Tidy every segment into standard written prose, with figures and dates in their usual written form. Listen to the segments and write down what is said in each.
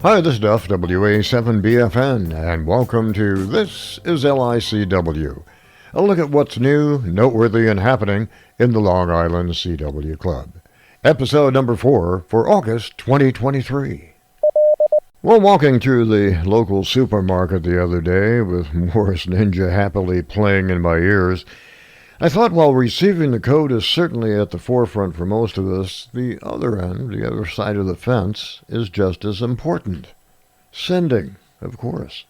Hi, this is Duff, WA7BFN, and welcome to This is LICW, a look at what's new, noteworthy, and happening in the Long Island CW Club. Episode number 4 for August 2023. While walking through the local supermarket the other day with Morris Ninja happily playing in my ears, I thought while receiving the code is certainly at the forefront for most of us, the other end, the other side of the fence, is just as important. Sending, of course.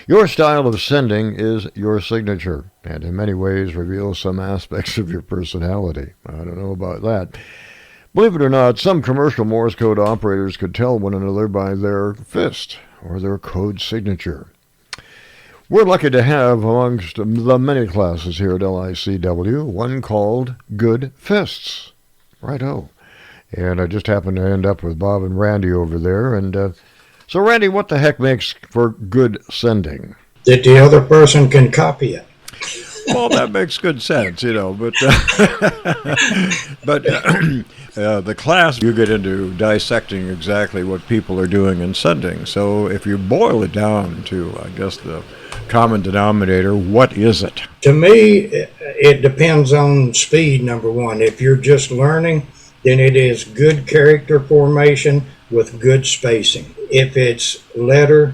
Your style of sending is your signature, and in many ways reveals some aspects of your personality. I don't know about that. Believe it or not, some commercial Morse code operators could tell one another by their fist or their code signature. We're lucky to have amongst the many classes here at LICW one called Good Fists. Righto. And I just happened to end up with Bob and Randy over there. And so, Randy, what the heck makes for good sending? That the other person can copy it. Well, that makes good sense, but the class, you get into dissecting exactly what people are doing in sending. So if you boil it down to, I guess, the common denominator, what is it? To me, it depends on speed, number one. If you're just learning, then it is good character formation with good spacing. If it's letter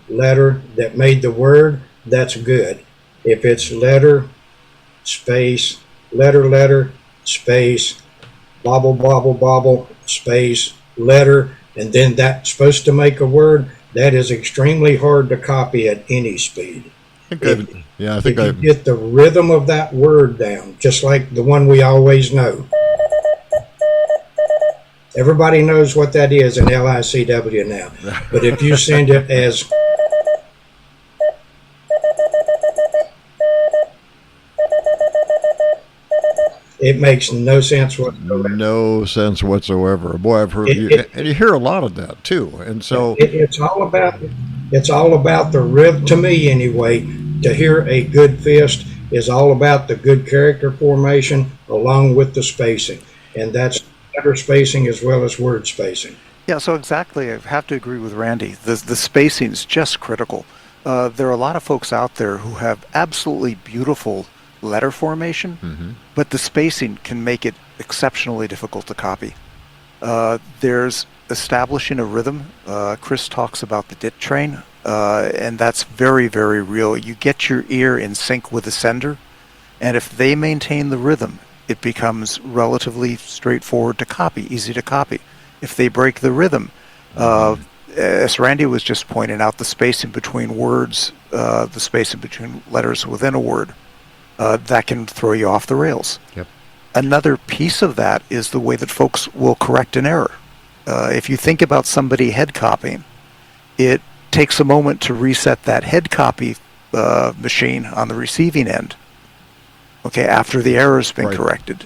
that made the word, that's good. If it's letter, space, letter, space, bobble, space, letter, and then that's supposed to make a word, that is extremely hard to copy at any speed. If you get the rhythm of that word down, just like the one we always know. Everybody knows what that is in LICW now. But if you send it as it makes no sense whatsoever. No sense whatsoever. Boy, I've heard and you hear a lot of that too. And so it's all about the rhythm. To me, anyway, to hear a good fist is all about the good character formation along with the spacing, and that's letter spacing as well as word spacing. Yeah, so exactly. I have to agree with Randy. The spacing is just critical. There are a lot of folks out there who have absolutely beautiful letter formation, but the spacing can make it exceptionally difficult to copy. There's establishing a rhythm. Chris talks about the dit train, and that's very, very real. You get your ear in sync with the sender, and if they maintain the rhythm, it becomes relatively straightforward to copy, easy to copy. If they break the rhythm, as Randy was just pointing out, the spacing between words, the spacing between letters within a word, that can throw you off the rails. Yep. Another piece of that is the way that folks will correct an error. If you think about somebody head copying, it takes a moment to reset that head copy machine on the receiving end, okay, after the error's been corrected.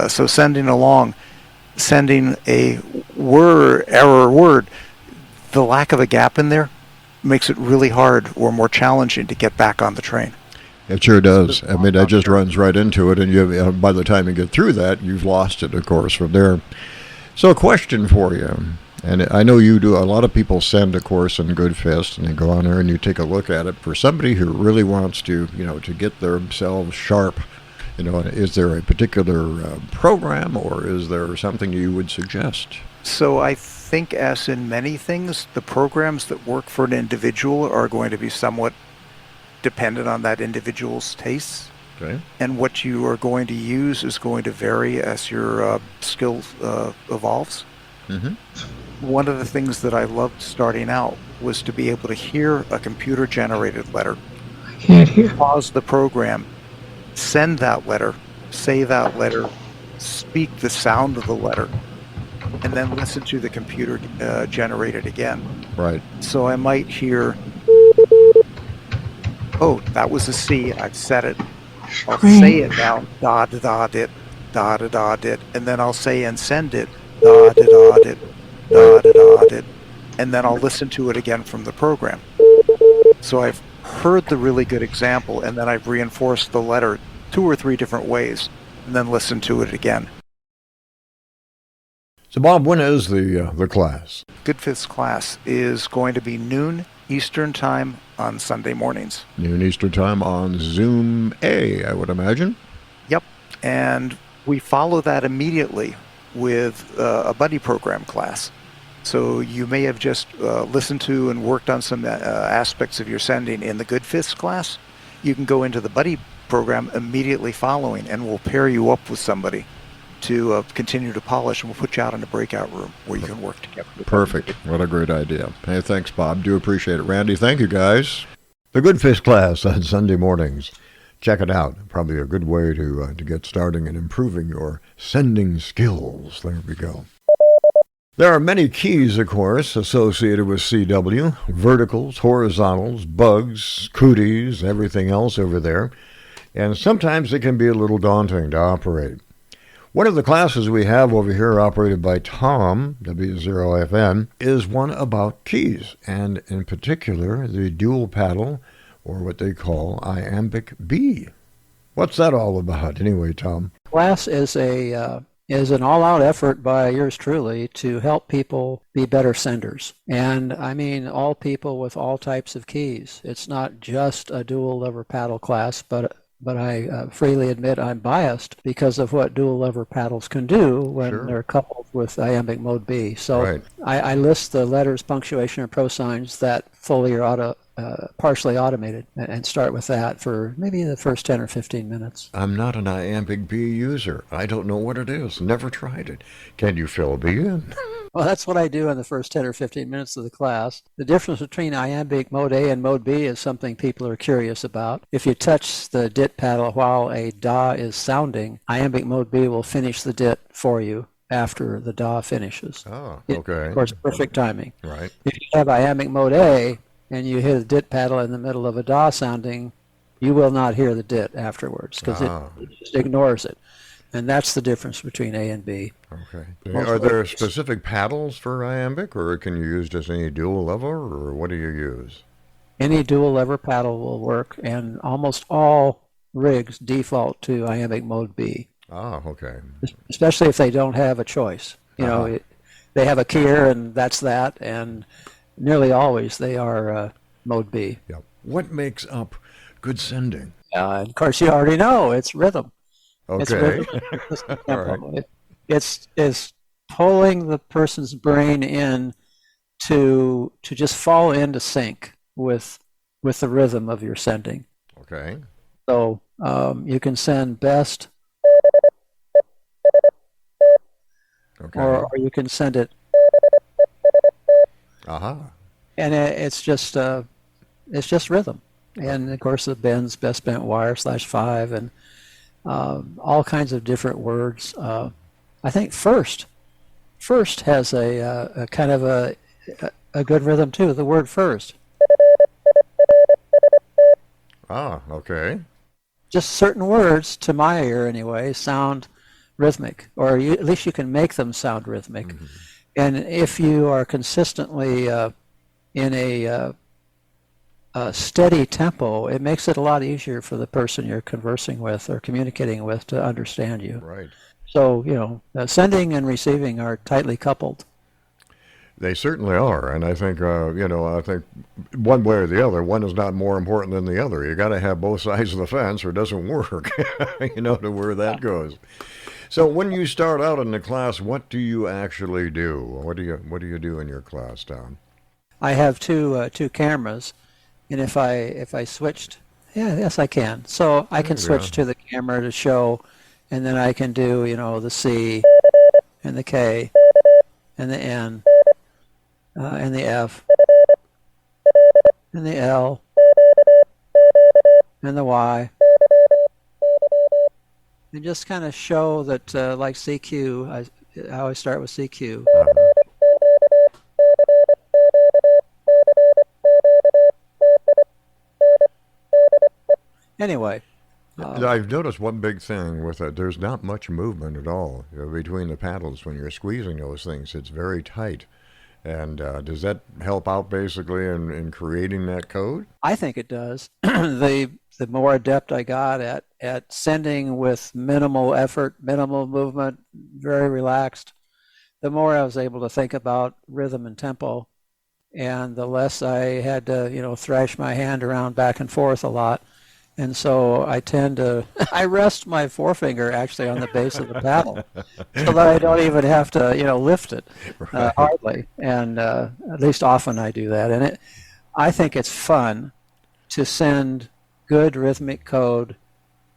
So sending a error word, the lack of a gap in there makes it really hard or more challenging to get back on the train. It sure does. I mean, that just runs right into it, and by the time you get through that, you've lost it, of course, from there. So a question for you, and I know you do, a lot of people send a course in Good Fist, and they go on there and you take a look at it. For somebody who really wants to, to get themselves sharp, is there a particular program, or is there something you would suggest? So I think, as in many things, the programs that work for an individual are going to be somewhat dependent on that individual's tastes. Okay. And what you are going to use is going to vary as your skill evolves. One of the things that I loved starting out was to be able to hear a computer-generated letter, pause the program, send that letter, say that letter, speak the sound of the letter, and then listen to the computer generate it again. Right. So I might hear, oh, that was a C, I've said it. I'll say it now, da-da-da-dit, da-da-da-dit, and then I'll say and send it, da-da-da-dit, da-da-da-dit, and then I'll listen to it again from the program. So I've heard the really good example, and then I've reinforced the letter 2 or 3 different ways, and then listened to it again. So, Bob, when is the class? Good Fifth's class is going to be noon Eastern Time on Sunday mornings. Noon Eastern Time on Zoom A, I would imagine. Yep, and we follow that immediately with a buddy program class. So you may have just listened to and worked on some aspects of your sending in the Good Fifths class. You can go into the buddy program immediately following, and we'll pair you up with somebody to continue to polish, and we'll put you out in a breakout room where you can work together. Perfect. What a great idea. Hey, thanks, Bob. Do appreciate it. Randy, thank you, guys. The Good Fish class on Sunday mornings. Check it out. Probably a good way to get starting and improving your sending skills. There we go. There are many keys, of course, associated with CW. Verticals, horizontals, bugs, cooties, everything else over there. And sometimes it can be a little daunting to operate. One of the classes we have over here, operated by Tom, W0FN, is one about keys, and in particular, the dual paddle, or what they call iambic B. What's that all about, anyway, Tom? Class is an all-out effort by yours truly to help people be better senders. And I mean all people with all types of keys. It's not just a dual lever paddle class, but I freely admit I'm biased because of what dual lever paddles can do when they're coupled with iambic mode B. So I list the letters, punctuation, and prosigns that fully are partially automated, and start with that for maybe the first 10 or 15 minutes. I'm not an iambic B user. I don't know what it is. Never tried it. Can you fill me in? Well, that's what I do in the first 10 or 15 minutes of the class. The difference between iambic mode A and mode B is something people are curious about. If you touch the dit paddle while a da is sounding, iambic mode B will finish the dit for you after the da finishes. Oh, okay. Of course, perfect timing. Right. If you have iambic mode A and you hit a dit paddle in the middle of a da sounding, you will not hear the dit afterwards because it just ignores it. And that's the difference between A and B. Okay. Are there specific paddles for iambic, or can you use just any dual lever, or what do you use? Any dual lever paddle will work, and almost all rigs default to iambic mode B. Ah, okay. Especially if they don't have a choice. You know, they have a keyer, and that's that, and nearly always they are mode B. Yep. What makes up good sending? Of course, you already know it's rhythm. Okay. It's pulling the person's brain in to just fall into sync with the rhythm of your sending. Okay. So you can send best, or you can send it. And it's just rhythm, and of course the bends, best bent wire /5, and all kinds of different words. I think first has a kind of a good rhythm too. The word first. Ah, okay. Just certain words, to my ear anyway, sound rhythmic, or at least you can make them sound rhythmic. Mm-hmm. And if you are consistently in a steady tempo, it makes it a lot easier for the person you're conversing with or communicating with to understand you. Right. So, you know, sending and receiving are tightly coupled. They certainly are, and I think, I think one way or the other, one is not more important than the other. You got to have both sides of the fence, or it doesn't work. To where that goes. So, when you start out in the class, what do you actually do? What do you do in your class, Tom? I have two cameras, and if I switched, yes, I can. So I can switch to the camera to show, and then I can do the C, and the K, and the N. And the F, and the L, and the Y, and just kind of show that, like CQ, I always start with CQ. Anyway. I've noticed one big thing with it. There's not much movement at all between the paddles when you're squeezing those things. It's very tight. And does that help out basically in creating that code? I think it does. The more adept I got at sending with minimal effort, minimal movement, very relaxed, the more I was able to think about rhythm and tempo, and the less I had to, thrash my hand around back and forth a lot. And so I tend to, I rest my forefinger actually on the base of the paddle so that I don't even have to, lift it Right. hardly. And at least often I do that. And I think it's fun to send good rhythmic code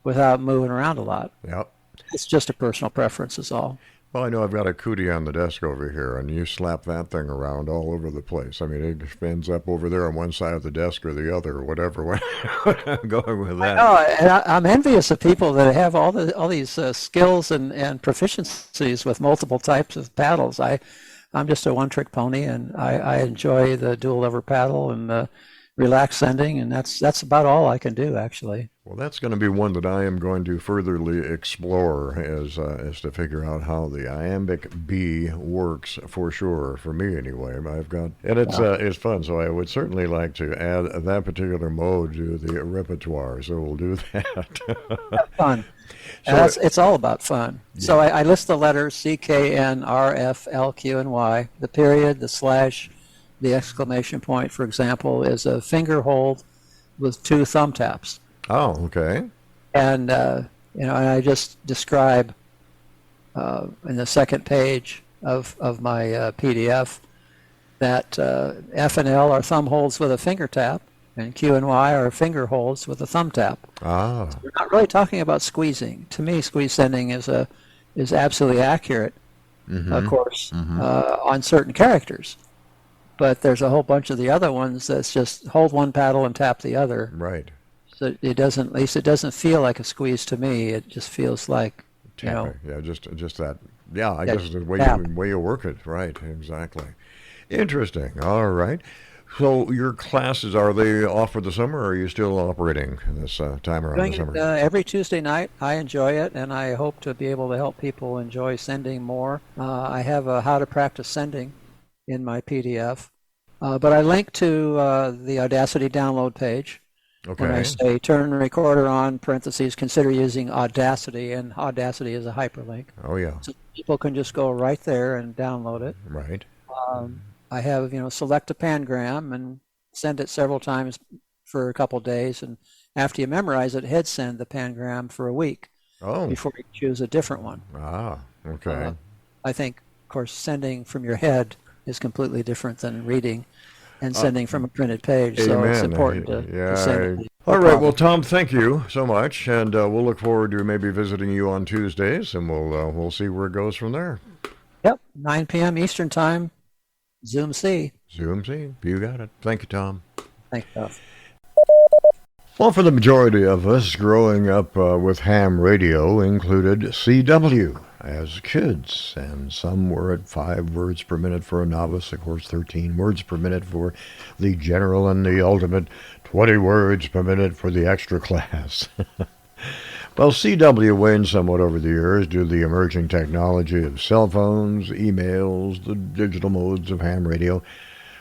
without moving around a lot. Yep. It's just a personal preference is all. Well, I know I've got a cootie on the desk over here, and you slap that thing around all over the place. I mean, it ends up over there on one side of the desk or the other, or whatever. I'm going with that. No, and I'm envious of people that have all these skills and proficiencies with multiple types of paddles. I'm just a one-trick pony, and I enjoy the dual lever paddle and the relaxed sending, and that's about all I can do actually. Well, that's going to be one that I am going to furtherly explore as to figure out how the iambic B works for sure, for me anyway. And it's fun, so I would certainly like to add that particular mode to the repertoire, so we'll do that. Fun. So It's all about fun. Yeah. So I list the letters C, K, N, R, F, L, Q, and Y. The period, the slash, the exclamation point, for example, is a finger hold with 2 thumb taps. Oh, okay. And and I just describe in the second page of my PDF that F and L are thumb holds with a finger tap, and Q and Y are finger holds with a thumb tap. Ah. So we're not really talking about squeezing. To me, squeeze sending is absolutely accurate, of course, on certain characters. But there's a whole bunch of the other ones that's just hold one paddle and tap the other. Right. So it doesn't feel like a squeeze to me. It just feels like, tapping. Yeah, just that. Yeah, I guess the way you work it. Right, exactly. Interesting. All right. So your classes, are they off for the summer, or are you still operating this time around the summer? Every Tuesday night. I enjoy it, and I hope to be able to help people enjoy sending more. I have a how to practice sending in my PDF, but I link to the Audacity download page. Okay. When I say turn the recorder on, parentheses, consider using Audacity, and Audacity is a hyperlink. Oh, yeah. So people can just go right there and download it. Right. I have, select a pangram and send it several times for a couple days, and after you memorize it, head send the pangram for a week before you choose a different one. Ah, okay. I think, of course, sending from your head is completely different than reading and sending from a printed page, so it's important to send. All right, well, Tom, thank you so much, and we'll look forward to maybe visiting you on Tuesdays, and we'll see where it goes from there. Yep, 9 p.m. Eastern Time, Zoom C. Zoom C, you got it. Thank you, Tom. Thank you. Well, for the majority of us, growing up with ham radio included CW as kids, and some were at 5 words per minute for a novice, of course 13 words per minute for the general, and the ultimate 20 words per minute for the extra class. Well, CW waned somewhat over the years due to the emerging technology of cell phones, emails, the digital modes of ham radio,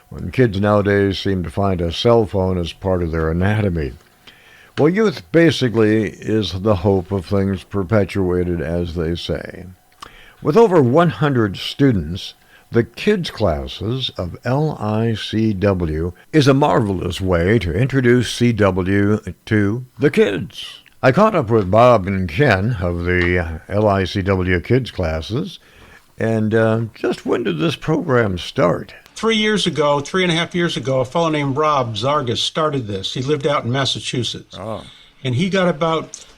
when kids nowadays seem to find a cell phone as part of their anatomy. Well, youth basically is the hope of things perpetuated, as they say. With over 100 students, the kids' classes of LICW is a marvelous way to introduce CW to the kids. I caught up with Bob and Ken of the LICW kids' classes, and just when did this program start? 3.5 years ago, a fellow named Rob Zargas started this. He lived out in Massachusetts. Oh. And he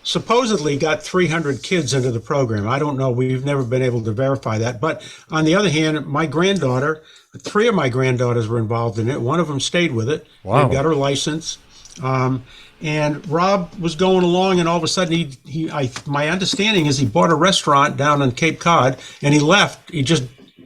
supposedly got 300 kids into the program. I don't know. We've never been able to verify that. But on the other hand, my granddaughter, 3 of my granddaughters were involved in it. One of them stayed with it. Wow. And got her license. And Rob was going along, and all of a sudden, my understanding is he bought a restaurant down on Cape Cod, and he left. He just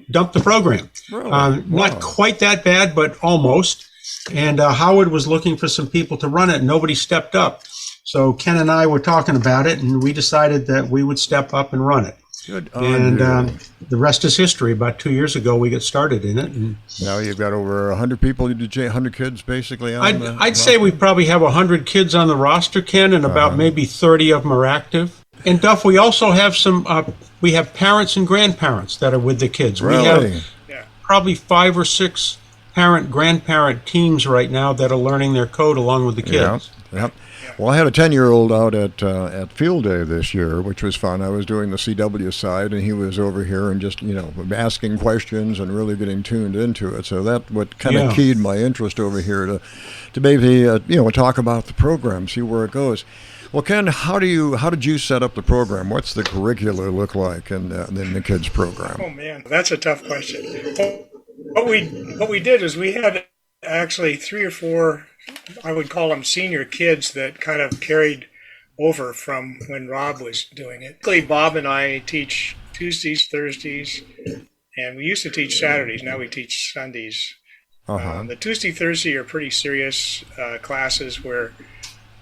dumped the program. Really? Not quite that bad, but almost. And Howard was looking for some people to run it, and nobody stepped up. So Ken and I were talking about it, and we decided that we would step up and run it. Good. And the rest is history. About 2 years ago, we got started in it. And now you've got over 100 people, 100 kids basically on I'd say we probably have 100 kids on the roster, Ken, and about maybe 30 of them are active. And Duff, we also have we have parents and grandparents that are with the kids. We Really? have probably 5 or 6 parent-grandparent teams right now that are learning their code along with the kids. Yep. Well, I had a 10-year-old out at Field Day this year, which was fun. I was doing the CW side, and he was over here and just, asking questions and really getting tuned into it. So that what kind of keyed my interest over here to maybe, talk about the program, see where it goes. Well, Ken, how did you set up the program? What's the curricula look like in the kids program? Oh man, that's a tough question. What we did is we had actually 3 or 4, I would call them senior kids that kind of carried over from when Rob was doing it. Basically, Bob and I teach Tuesdays, Thursdays, and we used to teach Saturdays. Now we teach Sundays. The Tuesday, Thursday are pretty serious classes where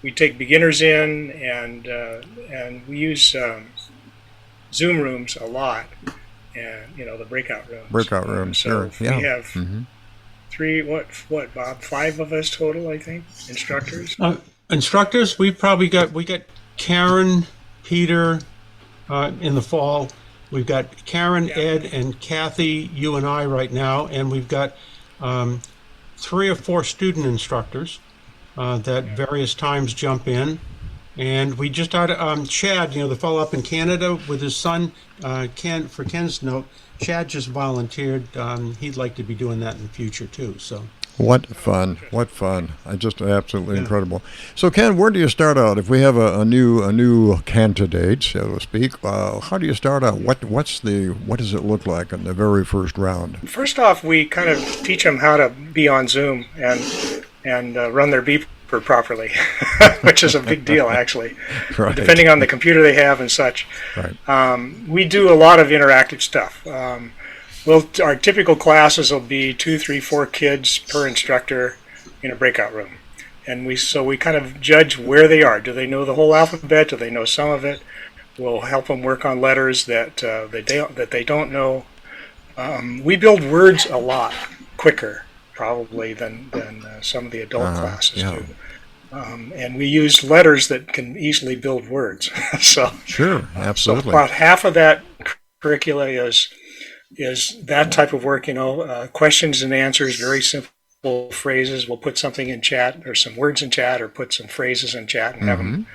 we take beginners in, and we use Zoom rooms a lot, and the breakout rooms. Breakout rooms, so sure. Yeah. We have 3, what, Bob? 5 of us total, I think, instructors. Instructors, we got Karen, Peter, in the fall. We've got Karen, Ed, and Kathy, you and I right now, and we've got 3 or 4 student instructors that various times jump in. And we just had Chad, the fellow up in Canada with his son, Ken, for Ken's note. Chad just volunteered. He'd like to be doing that in the future too. So what fun! What fun! Just absolutely incredible. So Ken, where do you start out? If we have a new candidate, so to speak, how do you start out? What does it look like in the very first round? First off, we kind of teach them how to be on Zoom and run their beeper properly, which is a big deal actually, right. Depending on the computer they have and such. Right. We do a lot of interactive stuff. Our typical classes will be 2, 3, 4 kids per instructor in a breakout room, and we kind of judge where they are. Do they know the whole alphabet? Do they know some of it? We'll help them work on letters that they don't know. We build words a lot quicker probably than some of the adult classes do. And we use letters that can easily build words. So sure, absolutely. So about half of that curricula is that type of work, questions and answers, very simple phrases. We'll put something in chat or some words in chat or put some phrases in chat and have them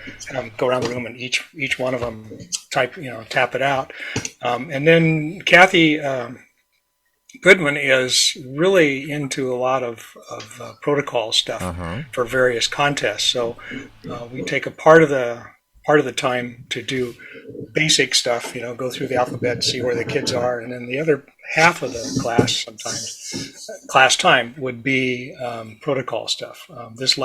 go around the room and each one of them tap it out. And then Kathy Goodwin is really into a lot of protocol stuff for various contests. So we take a part of the time to do basic stuff, go through the alphabet, see where the kids are, and then the other half of the class, sometimes class time, would be protocol stuff. This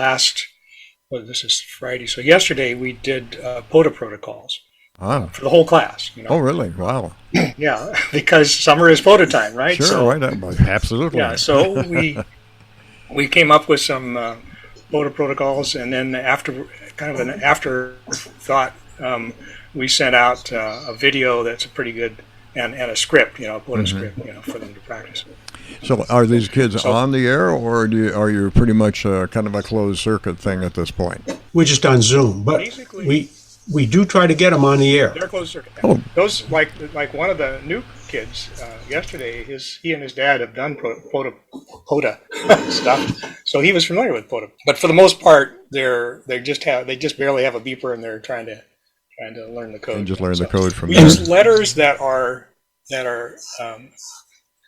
is Friday, so yesterday we did POTA protocols. For the whole class. Oh, really? Wow. Yeah, because summer is photo time, right? Sure, so, right. Absolutely. Yeah, so we came up with some photo protocols, and then after an afterthought, we sent out a video that's a pretty good and a script, photo script, for them to practice. So are these kids on the air, or are you pretty much kind of a closed circuit thing at this point? We're just on Zoom, but we do try to get them on the air. They're closed circuit. Oh. Those like one of the new kids yesterday. He and his dad have done POTA stuff, so he was familiar with POTA. But for the most part, they just barely have a beeper, and they're trying to learn the code. And just learn the code from we there. use letters that are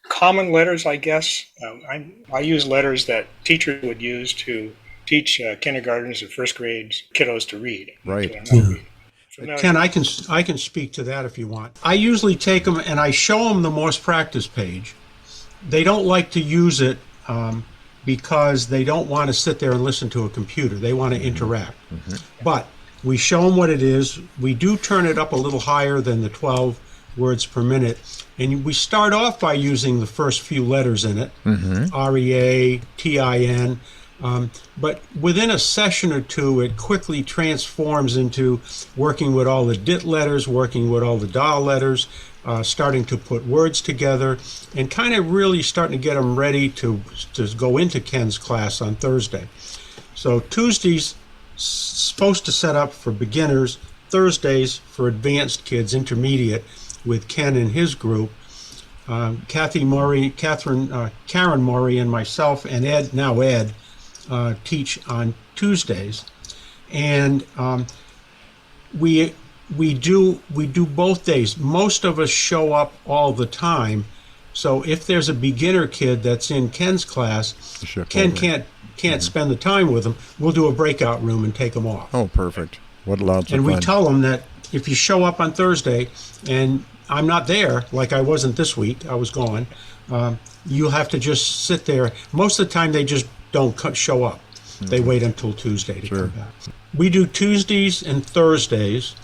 common letters, I guess. I use letters that teachers would use to teach kindergartners and first grade kiddos to read. Right. Ken, I can speak to that if you want. I usually take them and I show them the Morse practice page. They don't like to use it because they don't want to sit there and listen to a computer. They want to interact. But we show them what it is. We do turn it up a little higher than the 12 words per minute. And we start off by using the first few letters in it, REA, TIN. But within a session or two, it quickly transforms into working with all the DIT letters, working with all the DAL letters, starting to put words together, and kind of really starting to get them ready to go into Ken's class on Thursday. So Tuesday's supposed to set up for beginners, Thursdays for advanced kids, intermediate, with Ken and his group. Karen Maury, and myself and Ed teach on Tuesdays, and we do both days. Most of us show up all the time, so if there's a beginner kid that's in Ken's class, Ken can't spend the time with them. We'll do a breakout room and take them off. Oh, perfect. What lots of fun. And we tell them that if you show up on Thursday and I'm not there, like I wasn't this week, I was gone, you'll have to just sit there. Most of the time they just don't show up. They wait until Tuesday to come back. We do Tuesdays and Thursdays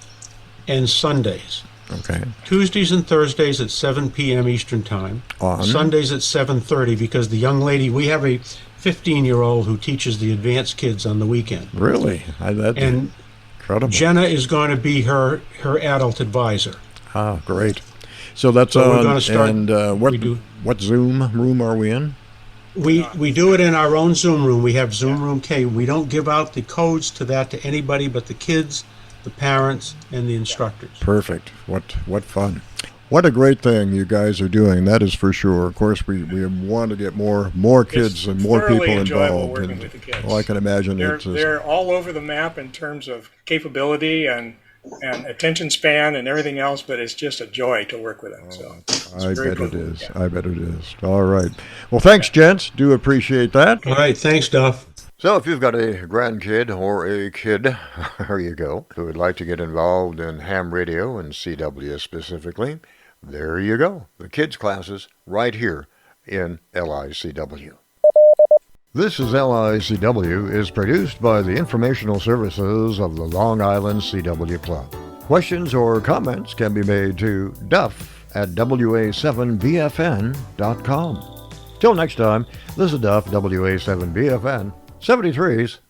and Sundays. Okay. Tuesdays and Thursdays at 7 p.m. Eastern Time. Sundays at 7:30, because the young lady, we have a 15-year-old who teaches the advanced kids on the weekend. Really? And incredible. Jenna is going to be her adult advisor. Ah, great. So that's we're on. going to start. And what Zoom room are we in? We do it in our own Zoom room. We have Zoom Room K. We don't give out the codes to anybody but the kids, the parents, and the instructors. Perfect. What fun. What a great thing you guys are doing, that is for sure. Of course, we want to get more kids and more people involved. Working with the kids. Well, I can imagine they're all over the map in terms of capability and attention span and everything else, but it's just a joy to work with them. So I bet it is. I bet it is. All right. Well, thanks, gents. Do appreciate that. All right. Thanks, Duff. So if you've got a grandkid or a kid, there you go, who would like to get involved in ham radio and CW specifically, there you go. The kids' classes right here in LICW. This is LICW is produced by the Informational Services of the Long Island CW Club. Questions or comments can be made to duff@wa7bfn.com. Till next time, this is Duff, WA7BFN 73's